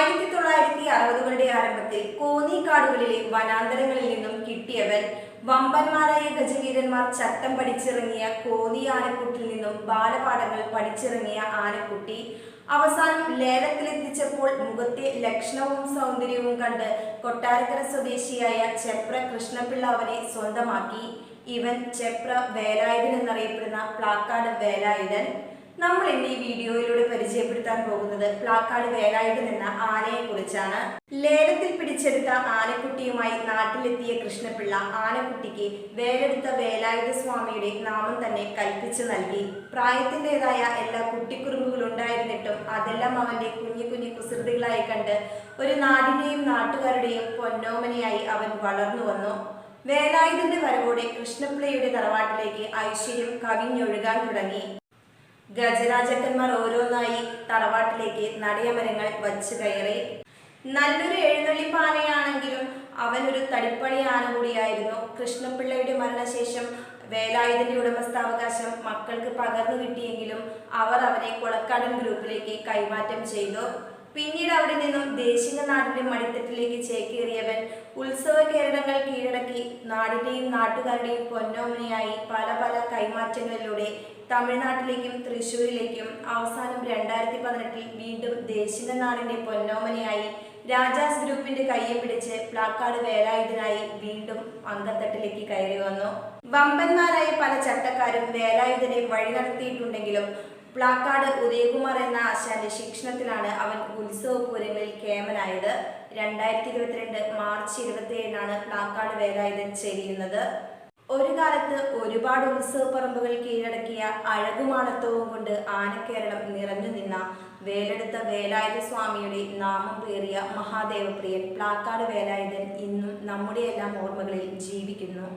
1960കളുടെ ആരംഭത്തിൽ കോന്നിക്കാടുകളിലെ വനാന്തരങ്ങളിൽ നിന്നും കിട്ടിയവൻ വമ്പന്മാരായ ഗജവീരന്മാർ ചട്ടം പഠിച്ചിറങ്ങിയ കോന്നി ആനക്കുട്ടിൽ നിന്നും ബാലപാഠങ്ങൾ പഠിച്ചിറങ്ങിയ ആനക്കുട്ടി അവസാനം ലേലത്തിലെത്തിച്ചപ്പോൾ മുഖത്തെ ലക്ഷണവും സൗന്ദര്യവും കണ്ട് കൊട്ടാരക്കര സ്വദേശിയായ ചെപ്ര കൃഷ്ണപിള്ള അവനെ സ്വന്തമാക്കി. ഇവൻ ചെപ്ര വേലായുധൻ എന്നറിയപ്പെടുന്ന പ്ലാക്കാട് വേലായുധൻ. നമ്മൾ ഇന്ന് ഈ വീഡിയോയിലൂടെ പരിചയപ്പെടുത്താൻ പോകുന്നത് പ്ലാക്കാട് വേലായുധൻ എന്ന ആനയെ കുറിച്ചാണ്. ലേലത്തിൽ പിടിച്ചെടുത്ത ആനക്കുട്ടിയുമായി നാട്ടിലെത്തിയ കൃഷ്ണപിള്ള ആനക്കുട്ടിക്ക് വേലെടുത്ത വേലായുധ സ്വാമിയുടെ നാമം തന്നെ കൽപ്പിച്ചു നൽകി. പ്രായത്തിൻ്റെതായ എല്ലാ കുട്ടിക്കുറുമ്പുകൾ ഉണ്ടായിരുന്നിട്ടും അതെല്ലാം അവന്റെ കുഞ്ഞു കുഞ്ഞു കുസൃതികളായി കണ്ട് ഒരു നാടിന്റെയും നാട്ടുകാരുടെയും പൊന്നോമനയായി അവൻ വളർന്നു വന്നു. വേലായുധന്റെ വരവോടെ കൃഷ്ണപിള്ളയുടെ തറവാട്ടിലേക്ക് ഐശ്വര്യം കവിഞ്ഞൊഴുകാൻ തുടങ്ങി. ഗജരാജക്കന്മാർ ഓരോന്നായി തറവാട്ടിലേക്ക് നടയമരങ്ങൾ വച്ചു കയറി. നല്ലൊരു എഴുന്നള്ളിപ്പാനയാണെങ്കിലും അവൻ ഒരു തടിപ്പണി ആന കൂടിയായിരുന്നു. കൃഷ്ണപിള്ളയുടെ മരണശേഷം വേലായുധന്റെ ഉടമസ്ഥാവകാശം മക്കൾക്ക് പകർന്നു കിട്ടിയെങ്കിലും അവർ അവനെ കൊളക്കാടൻ ഗ്രൂപ്പിലേക്ക് കൈമാറ്റം ചെയ്തു. പിന്നീട് അവിടെ നിന്നും ദേശിക നാടിന്റെ മടിത്തട്ടിലേക്ക് ചേക്കേറിയവൻ ഉത്സവ കേരളങ്ങൾ കീഴടക്കി നാടിന്റെയും നാട്ടുകാരുടെയും പൊന്നോമനയായി പല പല കൈമാറ്റങ്ങളിലൂടെ തമിഴ്നാട്ടിലേക്കും തൃശ്ശൂരിലേക്കും അവസാനം 2018 വീണ്ടും ദേശിക നാടിന്റെ പൊന്നോമനയായി രാജാസ് ഗ്രൂപ്പിന്റെ കയ്യെ പിടിച്ച് പ്ലാക്കാട് വേലായുധനായി വീണ്ടും അങ്കത്തട്ടിലേക്ക് കയറി വന്നു. വമ്പന്മാരായ പല ചട്ടക്കാരും വേലായുധനെ വഴി നടത്തിയിട്ടുണ്ടെങ്കിലും പ്ലാക്കാട് ഉദയകുമാർ എന്ന ആശാന്റെ ശിക്ഷണത്തിലാണ് അവൻ ഉത്സവ പൂരങ്ങളിൽ കേമനായത്. 2022 മാർച്ച് 27 പ്ലാക്കാട് വേലായുധൻ ചെരിയുന്നത്. ഒരു കാലത്ത് ഒരുപാട് ഉത്സവ പറമ്പുകൾ കീഴടക്കിയ അഴകുമാണത്വവും കൊണ്ട് ആനക്കേരളം നിറഞ്ഞു നിന്ന വേലെടുത്ത വേലായുധ സ്വാമിയുടെ നാമം പേറിയ മഹാദേവപ്രിയൻ പ്ലാക്കാട് വേലായുധൻ ഇന്നും നമ്മുടെയെല്ലാം ഓർമ്മകളിൽ ജീവിക്കുന്നു.